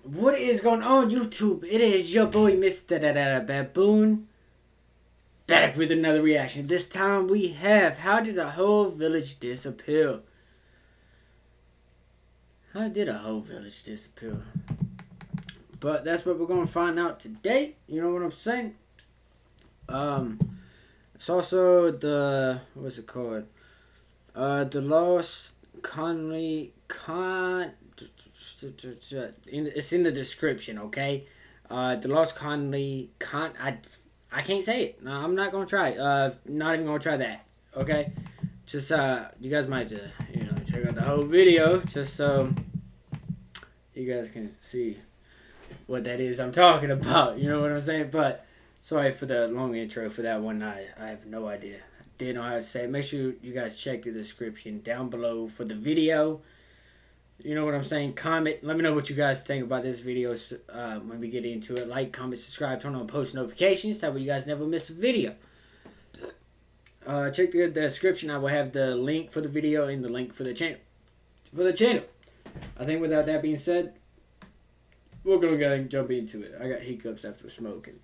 What is going on, YouTube? It is your boy, MrBaboon, back with another reaction. This time we have, how did a whole village disappear? How did a whole village disappear? But that's what we're going to find out today. You know what I'm saying? It's also the, what's it called? The Lost it's in the description, okay? The Lost I can't say it. No, I'm not gonna try. Not even gonna try that. Okay, just you guys might check out the whole video just so you guys can see what that is I'm talking about. You know what I'm saying? But sorry for the long intro for that one. I have no idea. Didn't know how to say it. Make sure you guys check the description down below for the video. You know what I'm saying? Comment. Let me know what you guys think about this video when we get into it. Like, comment, subscribe, turn on post notifications. That way you guys never miss a video. Check the description. I will have the link for the video and the link for the channel. I think without that being said, we're going to go and jump into it. I got hiccups after smoking.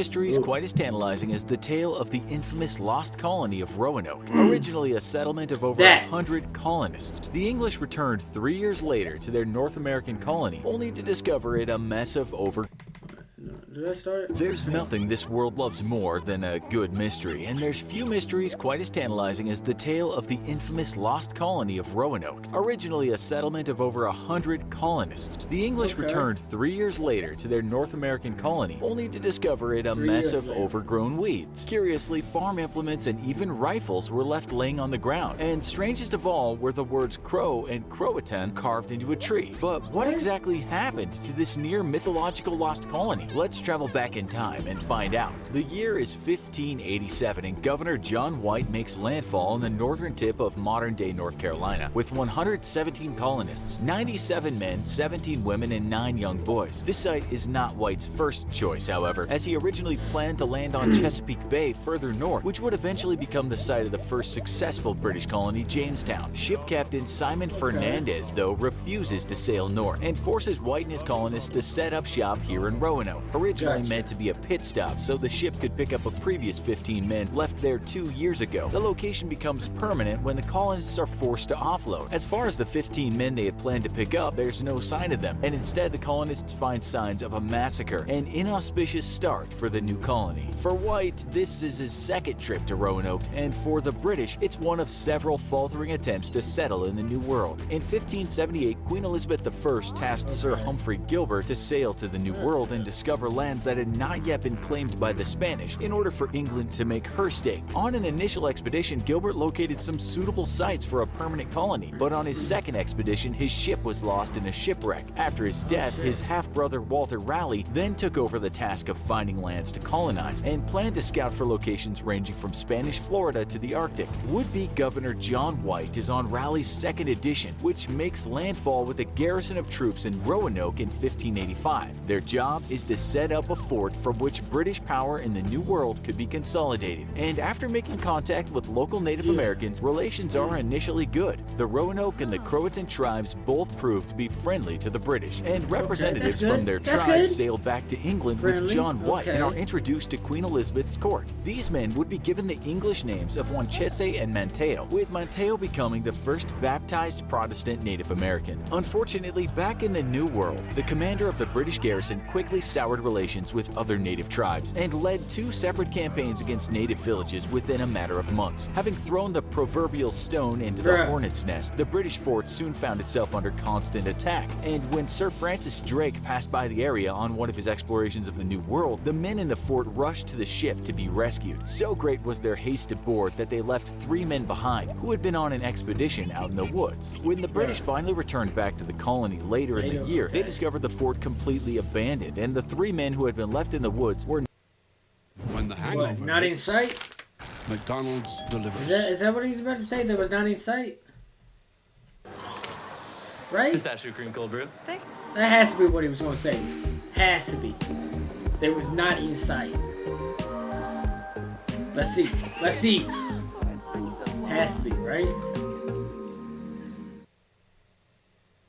History is quite as tantalizing as the tale of the infamous lost colony of Roanoke. Originally a settlement of over 100 colonists, the English returned 3 years later to their North American colony, only to discover it a mess of Did I start it? There's nothing this world loves more than a good mystery, and there's few mysteries quite as tantalizing as the tale of the infamous lost colony of Roanoke. Originally a settlement of over 100 colonists, the English returned 3 years later to their North American colony, only to discover it a mess of overgrown weeds. Curiously, farm implements and even rifles were left laying on the ground, and strangest of all were the words crow and croatan carved into a tree. But what exactly happened to this near mythological lost colony? Let's travel back in time and find out. The year is 1587 and Governor John White makes landfall in the northern tip of modern-day North Carolina with 117 colonists, 97 men, 17 women, and 9 young boys. This site is not White's first choice, however, as he originally planned to land on Chesapeake Bay further north, which would eventually become the site of the first successful British colony, Jamestown. Ship Captain Simon Fernandez, though, refuses to sail north and forces White and his colonists to set up shop here in Roanoke. Originally meant to be a pit stop so the ship could pick up a previous 15 men left there 2 years ago. The location becomes permanent when the colonists are forced to offload. As far as the 15 men they had planned to pick up, there's no sign of them, and instead the colonists find signs of a massacre, an inauspicious start for the new colony. For White, this is his second trip to Roanoke, and for the British, it's one of several faltering attempts to settle in the New World. In 1578, Queen Elizabeth I tasked Sir Humphrey Gilbert to sail to the New World and discover lands that had not yet been claimed by the Spanish in order for England to make her stake. On an initial expedition, Gilbert located some suitable sites for a permanent colony, but on his second expedition, his ship was lost in a shipwreck. After his death, his half-brother Walter Raleigh then took over the task of finding lands to colonize and planned to scout for locations ranging from Spanish Florida to the Arctic. Would-be Governor John White is on Raleigh's second edition, which makes landfall with a garrison of troops in Roanoke in 1585. Their job is to set up a fort from which British power in the New World could be consolidated. And after making contact with local Native Americans, relations are initially good. The Roanoke and the Croatan tribes both proved to be friendly to the British, and representatives from their tribes sailed back to England with John White and are introduced to Queen Elizabeth's court. These men would be given the English names of Wanchese and Manteo, with Manteo becoming the first baptized Protestant Native American. Unfortunately, back in the New World, the commander of the British garrison quickly soured relations with other native tribes and led 2 separate campaigns against native villages within a matter of months. Having thrown the proverbial stone into the hornet's nest, the British fort soon found itself under constant attack, and when Sir Francis Drake passed by the area on one of his explorations of the New World, the men in the fort rushed to the ship to be rescued. So great was their haste aboard that they left 3 men behind who had been on an expedition out in the woods. When the British finally returned back to the colony later in the year, they discovered the fort completely abandoned, and the 3 men who had been left in the woods were not in sight. McDonald's delivers. Is that what he's about to say? That was not in sight, right? Pistachio cream cold brew. Thanks. That has to be what he was going to say. Has to be. That was not in sight. Let's see. Let's see. Has to be, right?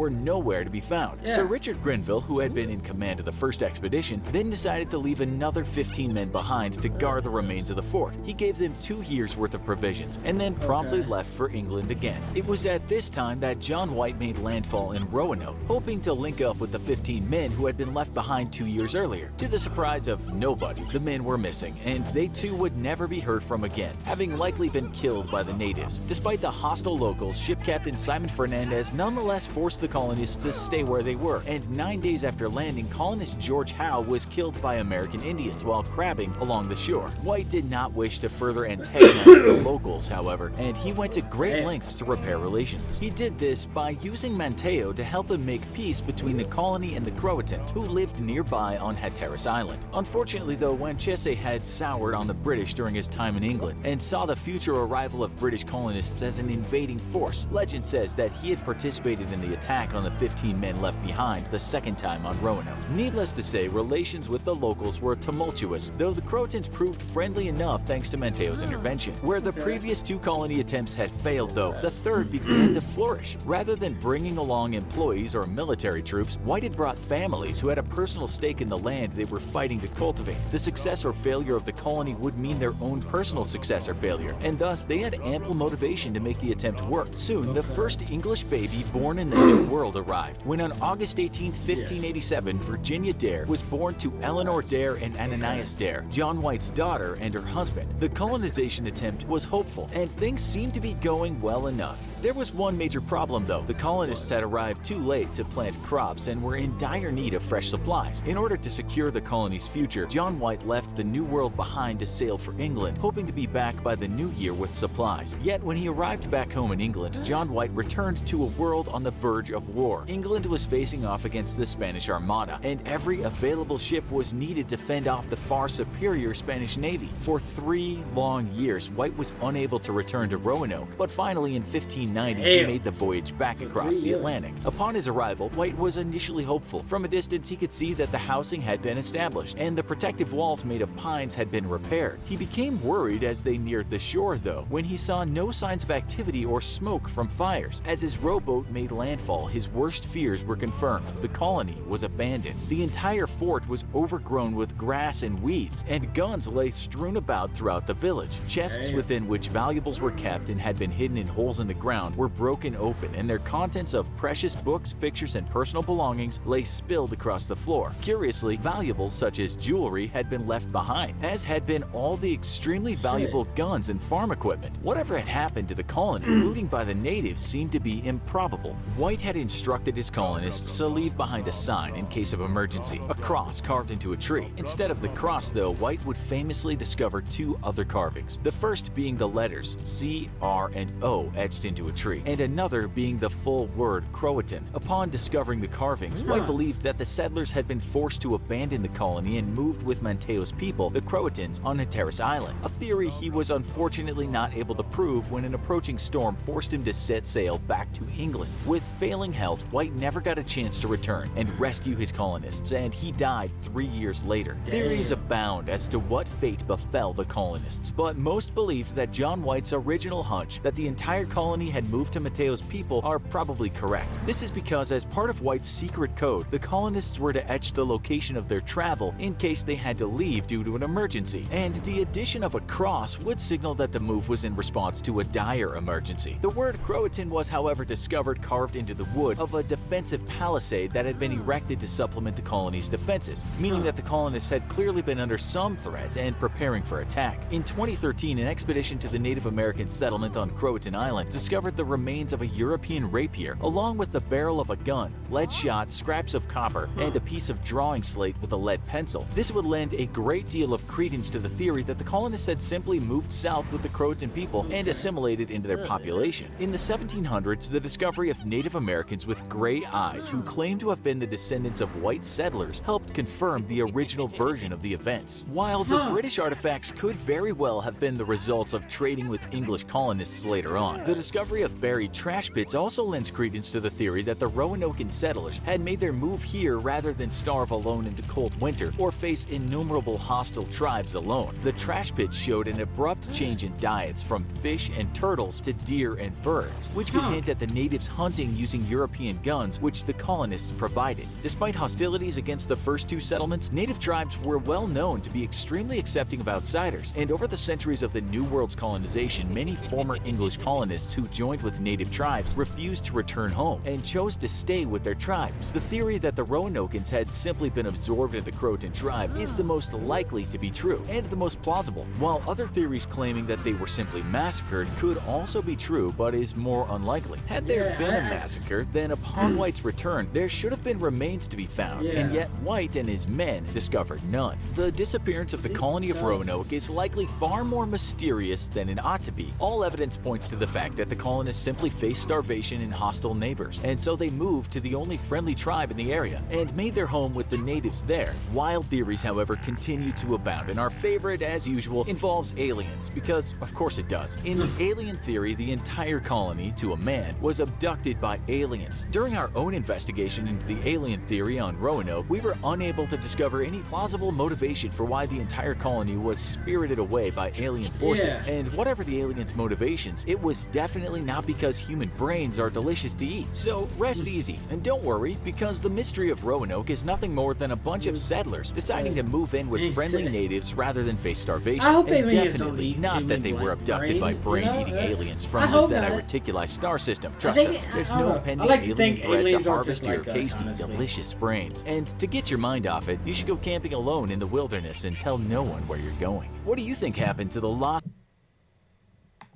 were nowhere to be found. Yeah. Sir Richard Grenville, who had been in command of the first expedition, then decided to leave another 15 men behind to guard the remains of the fort. He gave them 2 years' worth of provisions and then promptly left for England again. It was at this time that John White made landfall in Roanoke, hoping to link up with the 15 men who had been left behind 2 years earlier. To the surprise of nobody, the men were missing, and they too would never be heard from again, having likely been killed by the natives. Despite the hostile locals, ship captain Simon Fernandez nonetheless forced the colonists to stay where they were, and 9 days after landing, colonist George Howe was killed by American Indians while crabbing along the shore. White did not wish to further antagonize the locals, however, and he went to great lengths to repair relations. He did this by using Manteo to help him make peace between the colony and the Croatans, who lived nearby on Hatteras Island. Unfortunately though, Wanchese had soured on the British during his time in England and saw the future arrival of British colonists as an invading force. Legend says that he had participated in the attack on the 15 men left behind the second time on Roanoke. Needless to say, relations with the locals were tumultuous, though the Croatans proved friendly enough thanks to Manteo's intervention. Where the previous 2 colony attempts had failed though, the third began to flourish. Rather than bringing along employees or military troops, White had brought families who had a personal stake in the land they were fighting to cultivate. The success or failure of the colony would mean their own personal success or failure, and thus they had ample motivation to make the attempt work. Soon, the first English baby born in the New World arrived, when on August 18, 1587, Virginia Dare was born to Eleanor Dare and Ananias Dare, John White's daughter and her husband. The colonization attempt was hopeful, and things seemed to be going well enough. There was one major problem though. The colonists had arrived too late to plant crops and were in dire need of fresh supplies. In order to secure the colony's future, John White left the New World behind to sail for England, hoping to be back by the new year with supplies. Yet when he arrived back home in England, John White returned to a world on the verge of war. England was facing off against the Spanish Armada, and every available ship was needed to fend off the far superior Spanish Navy. For 3 long years, White was unable to return to Roanoke, but finally in 1590 he made the voyage back across the Atlantic. Upon his arrival, White was initially hopeful. From a distance, he could see that the housing had been established, and the protective walls made of pines had been repaired. He became worried as they neared the shore, though, when he saw no signs of activity or smoke from fires. As his rowboat made landfall, his worst fears were confirmed. The colony was abandoned. The entire fort was overgrown with grass and weeds, and guns lay strewn about throughout the village. Chests within which valuables were kept and had been hidden in holes in the ground were broken open, and their contents of precious books, pictures, and personal belongings lay spilled across the floor. Curiously, valuables such as jewelry had been left behind, as had been all the extremely valuable guns and farm equipment. Whatever had happened to the colony, looting by the natives seemed to be improbable. White had instructed his colonists to leave behind a sign in case of emergency, a cross carved into a tree. Instead of the cross, though, White would famously discover 2 other carvings, the first being the letters C, R, and O etched into a tree, and another being the full word Croatan. Upon discovering the carvings, White believed that the settlers had been forced to abandon the colony and moved with Manteo's people, the Croatans, on Hatteras Island, a theory he was unfortunately not able to prove when an approaching storm forced him to set sail back to England. With failing health, White never got a chance to return and rescue his colonists, and he died 3 years later. Theories abound as to what fate befell the colonists, but most believed that John White's original hunch that the entire colony had moved to Mateo's people are probably correct. This is because as part of White's secret code, the colonists were to etch the location of their travel in case they had to leave due to an emergency, and the addition of a cross would signal that the move was in response to a dire emergency. The word Croatan was, however, discovered carved into the wood of a defensive palisade that had been erected to supplement the colony's defenses, meaning that the colonists had clearly been under some threat and preparing for attack. In 2013, an expedition to the Native American settlement on Croatan Island discovered the remains of a European rapier, along with the barrel of a gun, lead shot, scraps of copper, and a piece of drawing slate with a lead pencil. This would lend a great deal of credence to the theory that the colonists had simply moved south with the Croatan people and assimilated into their population. In the 1700s, the discovery of Native Americans with gray eyes who claimed to have been the descendants of white settlers helped confirm the original version of the events. While the British artifacts could very well have been the results of trading with English colonists later on, the discovery of buried trash pits also lends credence to the theory that the Roanoke settlers settlers had made their move here rather than starve alone in the cold winter or face innumerable hostile tribes alone. The trash pits showed an abrupt change in diets from fish and turtles to deer and birds, which could hint at the natives hunting using European guns, which the colonists provided. Despite hostilities against the first two settlements, native tribes were well known to be extremely accepting of outsiders, and over the centuries of the New World's colonization, many former English colonists who joined with native tribes refused to return home and chose to stay with their tribes. The theory that the Roanokans had simply been absorbed in the Croatan tribe is the most likely to be true and the most plausible, while other theories claiming that they were simply massacred could also be true but is more unlikely. Had there been a massacre, then upon White's return, there should have been remains to be found, and yet White and his men discovered none. The disappearance of the colony of Roanoke is likely far more mysterious than it ought to be. All evidence points to the fact that the colonists simply faced starvation and hostile neighbors, and so they moved to the only friendly tribe in the area and made their home with the natives there. Wild theories, however, continue to abound, and our favorite, as usual, involves aliens, because of course it does. In the alien theory, the entire colony, to a man, was abducted by aliens. During our own investigation into the alien theory on Roanoke, we were unable to discover any plausible motivation for why the entire colony was spirited away by alien forces, and whatever the aliens' motivations, it was definitely not because human brains are delicious to eat. So rest easy, and don't worry, because the mystery of Roanoke is nothing more than a bunch of settlers deciding to move in with friendly natives rather than face starvation, and definitely not that they were abducted by brain-eating aliens from the Zeta Reticuli star system. Trust us, there's no pending alien threat to harvest your tasty, delicious brains. And to get your mind off it, you should go camping alone in the wilderness and tell no one where you're going. What do you think happened to the lost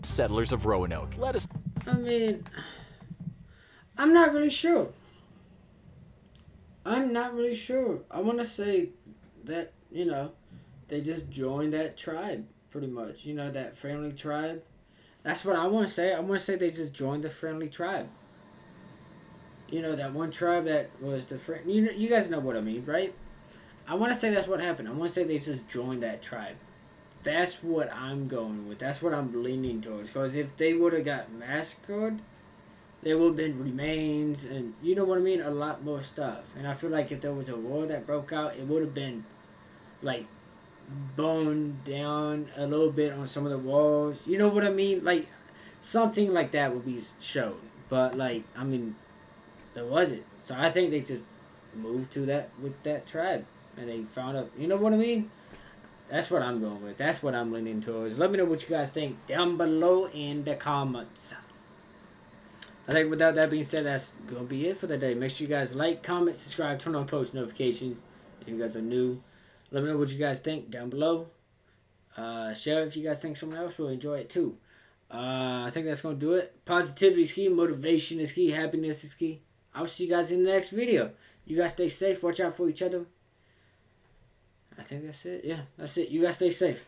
settlers of Roanoke? Let us... I mean, I'm not really sure. I'm not really sure. I want to say that, you know, they just joined that tribe, pretty much. You know, that friendly tribe. That's what I want to say. I want to say they just joined the friendly tribe. You know, that one tribe that was the friend. You guys know what I mean, right? I want to say that's what happened. I want to say they just joined that tribe. That's what I'm going with. That's what I'm leaning towards. Because if they would have got massacred, there would have been remains and, you know what I mean, a lot more stuff. And I feel like if there was a war that broke out, it would have been, like, boned down a little bit on some of the walls. You know what I mean? Like, something like that would be shown. But, like, I mean, there wasn't. So I think they just moved to that with that tribe. And they found out, you know what I mean? That's what I'm going with. That's what I'm leaning towards. Let me know what you guys think down below in the comments. I think without that being said, that's going to be it for the day. Make sure you guys like, comment, subscribe, turn on post notifications if you guys are new. Let me know what you guys think down below. Share if you guys think someone else will enjoy it too. I think that's going to do it. Positivity is key. Motivation is key. Happiness is key. I'll see you guys in the next video. You guys stay safe. Watch out for each other. I think that's it. Yeah, that's it. You guys stay safe.